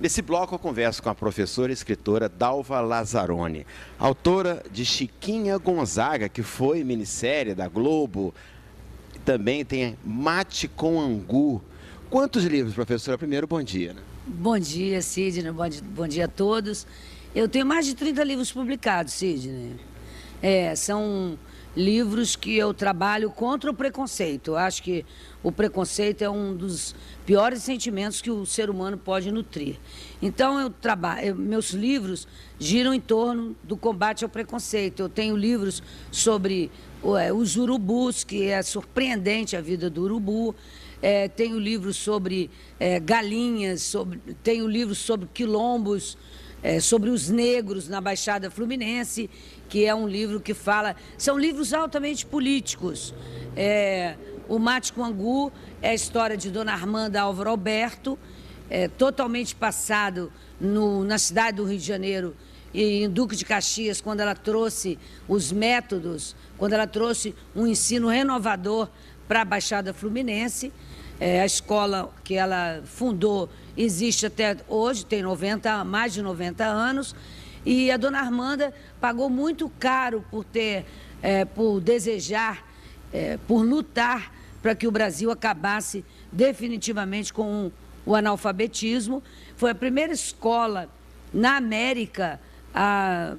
Nesse bloco eu converso com a professora e escritora Dalva Lazzaroni, autora de Chiquinha Gonzaga, que foi minissérie da Globo. Também tem Mate com Angu. Quantos livros, professora? Primeiro, bom dia. Né? Bom dia, Sidney. Bom dia a todos. Eu tenho mais de 30 livros publicados, Sidney. São livros que eu trabalho contra o preconceito. Eu acho que o preconceito é um dos piores sentimentos que o ser humano pode nutrir. Então, meus livros giram em torno do combate ao preconceito. Eu tenho livros sobre os urubus, que é surpreendente a vida do urubu. Tenho livros sobre galinhas, tenho livros sobre quilombos, sobre os negros na Baixada Fluminense, que é um livro que fala... São livros altamente políticos. O Mate com Angu é a história de Dona Armanda Álvaro Alberto, totalmente passado na cidade do Rio de Janeiro e em Duque de Caxias, quando ela trouxe os métodos, quando ela trouxe um ensino renovador para a Baixada Fluminense. A escola que ela fundou existe até hoje, tem mais de 90 anos, e a Dona Armanda pagou muito caro por desejar, por lutar para que o Brasil acabasse definitivamente com o analfabetismo. Foi a primeira escola na América a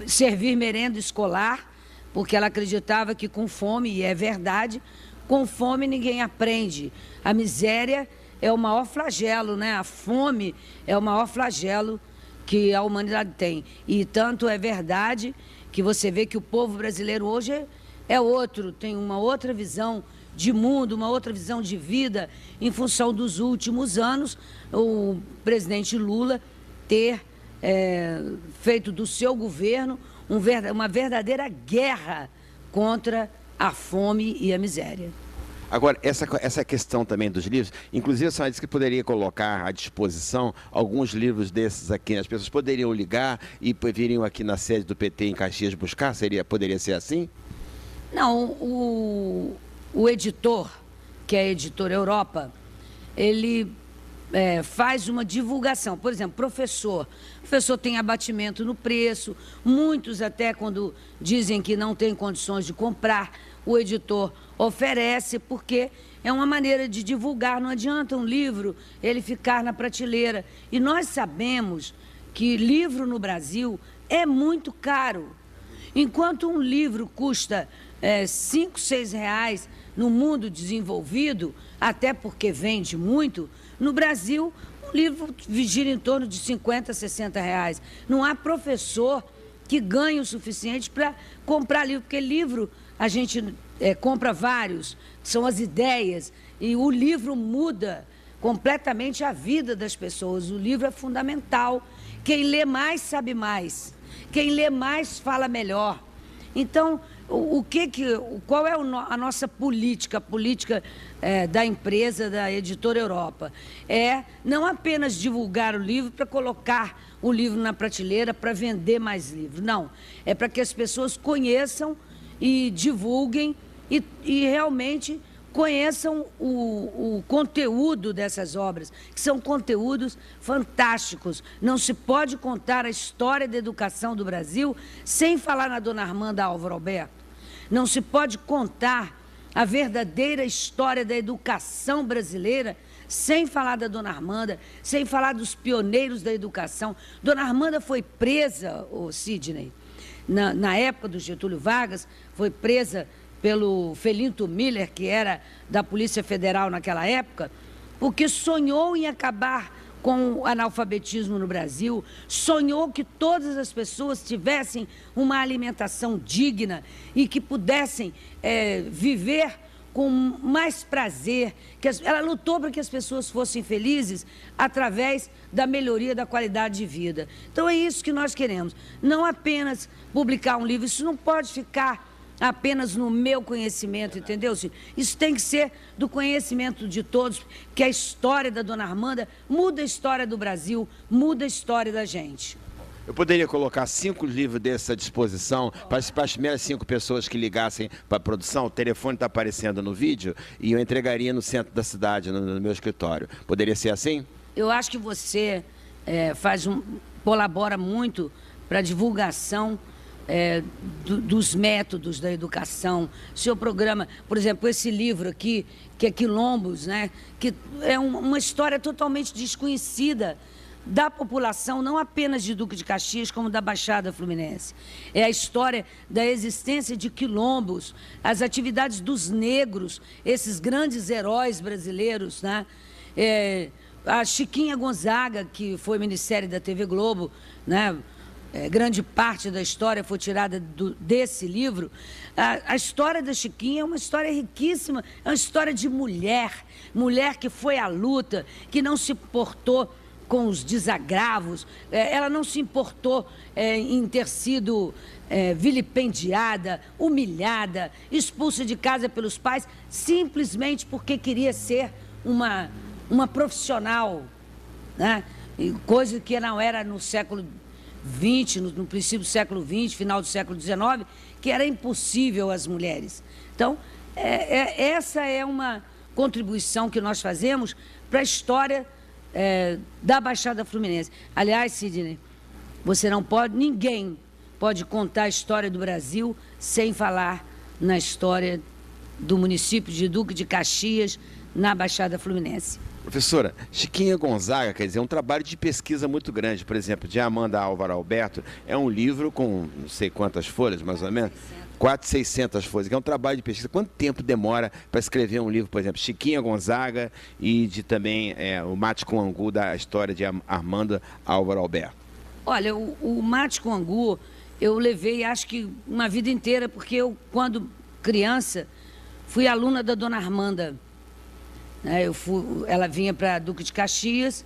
servir merenda escolar, porque ela acreditava que com fome, e é verdade, com fome ninguém aprende. A miséria é o maior flagelo, né? A fome é o maior flagelo que a humanidade tem. E tanto é verdade que você vê que o povo brasileiro hoje é outro, tem uma outra visão de mundo, uma outra visão de vida, em função dos últimos anos, o presidente Lula ter feito do seu governo uma verdadeira guerra contra a fome e a miséria. Agora, essa questão também dos livros, inclusive a senhora disse que poderia colocar à disposição alguns livros desses aqui. As pessoas poderiam ligar e viriam aqui na sede do PT em Caxias buscar? Poderia ser assim? Não, o editor, que é a Editora Europa, ele faz uma divulgação. Por exemplo, o professor tem abatimento no preço, muitos até quando dizem que não tem condições de comprar, o editor oferece, porque é uma maneira de divulgar. Não adianta um livro ele ficar na prateleira. E nós sabemos que livro no Brasil é muito caro. Enquanto um livro custa 5, 6 reais no mundo desenvolvido, até porque vende muito, no Brasil um livro gira em torno de 50, 60 reais. Não há professor que ganhe o suficiente para comprar livro, porque livro a gente compra vários, são as ideias, e o livro muda completamente a vida das pessoas. O livro é fundamental. Quem lê mais sabe mais. Quem lê mais fala melhor. Então, qual é a nossa política, a política da empresa, da Editora Europa? Não apenas divulgar o livro para colocar o livro na prateleira para vender mais livros. Não, é para que as pessoas conheçam e divulguem e realmente conheçam o conteúdo dessas obras, que são conteúdos fantásticos. Não se pode contar a história da educação do Brasil sem falar na Dona Armanda Álvaro Alberto. Não se pode contar a verdadeira história da educação brasileira sem falar da Dona Armanda, sem falar dos pioneiros da educação. Dona Armanda foi presa, Sidney, na época do Getúlio Vargas, foi presa pelo Felinto Miller, que era da Polícia Federal naquela época, porque sonhou em acabar com o analfabetismo no Brasil, sonhou que todas as pessoas tivessem uma alimentação digna e que pudessem viver com mais prazer. Ela lutou para que as pessoas fossem felizes através da melhoria da qualidade de vida. Então é isso que nós queremos, não apenas publicar um livro, isso não pode ficar apenas no meu conhecimento, entendeu? Isso tem que ser do conhecimento de todos, que a história da Dona Armanda muda a história do Brasil, muda a história da gente. Eu poderia colocar 5 livros desses à disposição para as primeiras 5 pessoas que ligassem para a produção. O telefone está aparecendo no vídeo e eu entregaria no centro da cidade, no meu escritório. Poderia ser assim? eu acho que você colabora muito para a divulgação dos métodos da educação. Seu programa, por exemplo, esse livro aqui, que é Quilombos, né? Que é uma história totalmente desconhecida da população, não apenas de Duque de Caxias, como da Baixada Fluminense. É a história da existência de quilombos, as atividades dos negros, esses grandes heróis brasileiros, né? A Chiquinha Gonzaga, que foi ministério da TV Globo, né? Grande parte da história foi tirada desse livro. A história da Chiquinha é uma história riquíssima, é uma história de mulher que foi à luta, que não se portou com os desagravos, ela não se importou em ter sido vilipendiada, humilhada, expulsa de casa pelos pais, simplesmente porque queria ser uma profissional, né? Coisa que não era no século XX, no princípio do século XX, final do século XIX, que era impossível às mulheres. Então, essa é uma contribuição que nós fazemos para a história da Baixada Fluminense. Aliás, Sidney, ninguém pode contar a história do Brasil sem falar na história do município de Duque de Caxias, na Baixada Fluminense. Professora, Chiquinha Gonzaga, quer dizer, é um trabalho de pesquisa muito grande. Por exemplo, de Amanda Álvaro Alberto, é um livro com não sei quantas folhas, mais ou menos, 400, 600 folhas, que é um trabalho de pesquisa. Quanto tempo demora para escrever um livro, por exemplo, Chiquinha Gonzaga e de também o Mate com Angu, da história de Amanda Álvaro Alberto? Olha, o Mate com Angu, eu levei, acho que uma vida inteira, porque eu, quando criança, fui aluna da Dona Armanda. Ela vinha para Duque de Caxias,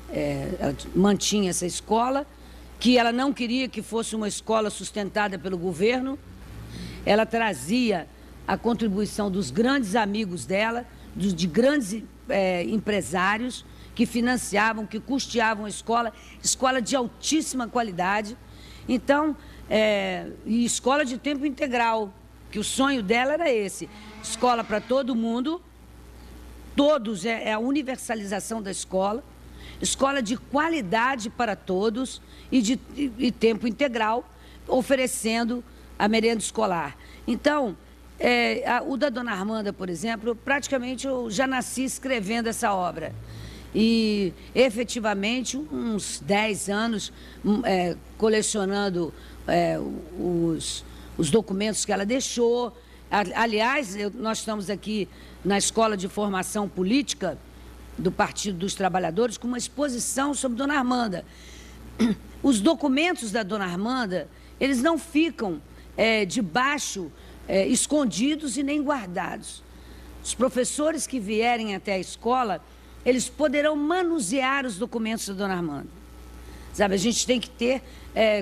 ela mantinha essa escola, que ela não queria que fosse uma escola sustentada pelo governo. Ela trazia a contribuição dos grandes amigos dela, de grandes empresários que financiavam, que custeavam a escola de altíssima qualidade. Então, e escola de tempo integral, que o sonho dela era esse, escola para todo mundo, todos, a universalização da escola de qualidade para todos e tempo integral, oferecendo a merenda escolar. Então, o da Dona Armanda, por exemplo, praticamente eu já nasci escrevendo essa obra. E, efetivamente, uns 10 anos colecionando os documentos que ela deixou. Aliás, nós estamos aqui na Escola de Formação Política do Partido dos Trabalhadores com uma exposição sobre Dona Armanda. Os documentos da Dona Armanda, eles não ficam debaixo, escondidos e nem guardados. Os professores que vierem até a escola, eles poderão manusear os documentos da Dona Armanda. Sabe, a gente tem que ter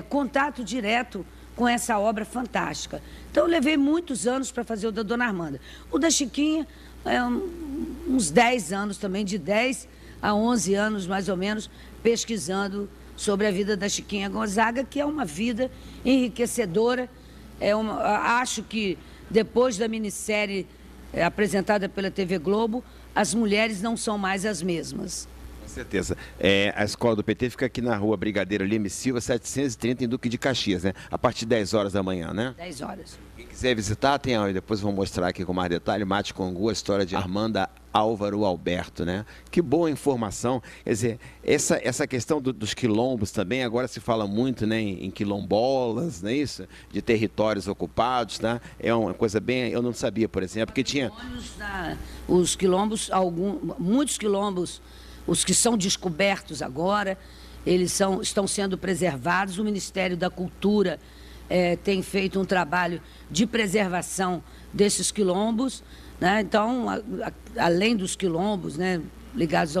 contato direto com essa obra fantástica. Então, eu levei muitos anos para fazer o da Dona Armanda. O da Chiquinha, uns 10 anos também, de 10 a 11 anos, mais ou menos, pesquisando sobre a vida da Chiquinha Gonzaga, que é uma vida enriquecedora. Acho que, depois da minissérie apresentada pela TV Globo, as mulheres não são mais as mesmas. Com certeza. A escola do PT fica aqui na rua Brigadeiro Lima Silva, 730, em Duque de Caxias, né? A partir de 10 horas da manhã, né? 10 horas. Quem quiser visitar, depois vou mostrar aqui com mais detalhe, Mate com Angu, a história de Amanda Álvaro Alberto, né? Que boa informação. Quer dizer, essa questão dos quilombos também, agora se fala muito, né, em quilombolas, não é isso? De territórios ocupados, tá? É uma coisa bem... Eu não sabia, por exemplo, que tinha... Os quilombos, muitos quilombos, os que são descobertos agora, eles estão sendo preservados. O Ministério da Cultura tem feito um trabalho de preservação desses quilombos, né? Então, além dos quilombos, né, ligados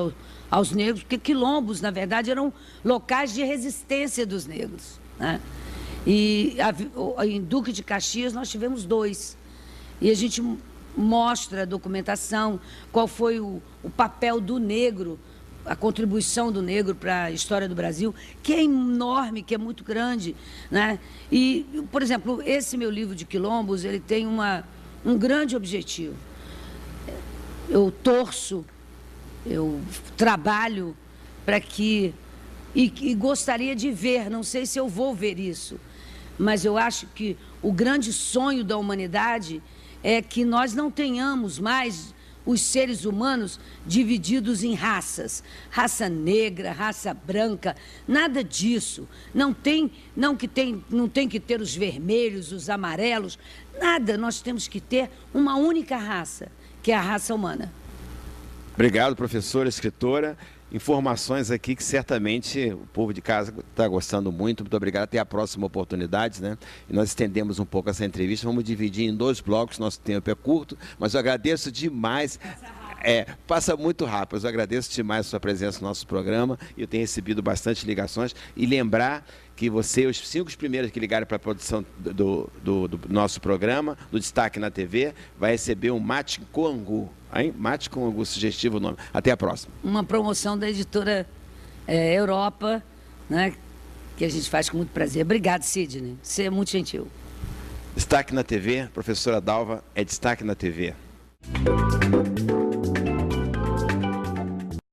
aos negros, porque quilombos, na verdade, eram locais de resistência dos negros, né? E em Duque de Caxias nós tivemos 2. E a gente mostra a documentação, qual foi o papel do negro, a contribuição do negro para a história do Brasil, que é enorme, que é muito grande, né? E, por exemplo, esse meu livro de quilombos, ele tem um grande objetivo. Eu torço, eu trabalho para que... E gostaria de ver, não sei se eu vou ver isso, mas eu acho que o grande sonho da humanidade é que nós não tenhamos mais os seres humanos divididos em raças. Raça negra, raça branca, nada disso. Não tem que ter os vermelhos, os amarelos, nada. Nós temos que ter uma única raça, que é a raça humana. Obrigado, professora, escritora. Informações aqui que certamente o povo de casa está gostando muito. Muito obrigado. Até a próxima oportunidade, né? E nós estendemos um pouco essa entrevista. Vamos dividir em 2 blocos. Nosso tempo é curto, mas eu agradeço demais. Passa muito rápido. Eu agradeço demais a sua presença no nosso programa. Eu tenho recebido bastante ligações. E lembrar que você, os 5 primeiros que ligarem para a produção do nosso programa, do Destaque na TV, vai receber um mate com angu. Hein? Mate com angu, sugestivo o nome. Até a próxima. Uma promoção da editora Europa, né, que a gente faz com muito prazer. Obrigado, Sidney. Você é muito gentil. Destaque na TV, professora Dalva, é Destaque na TV.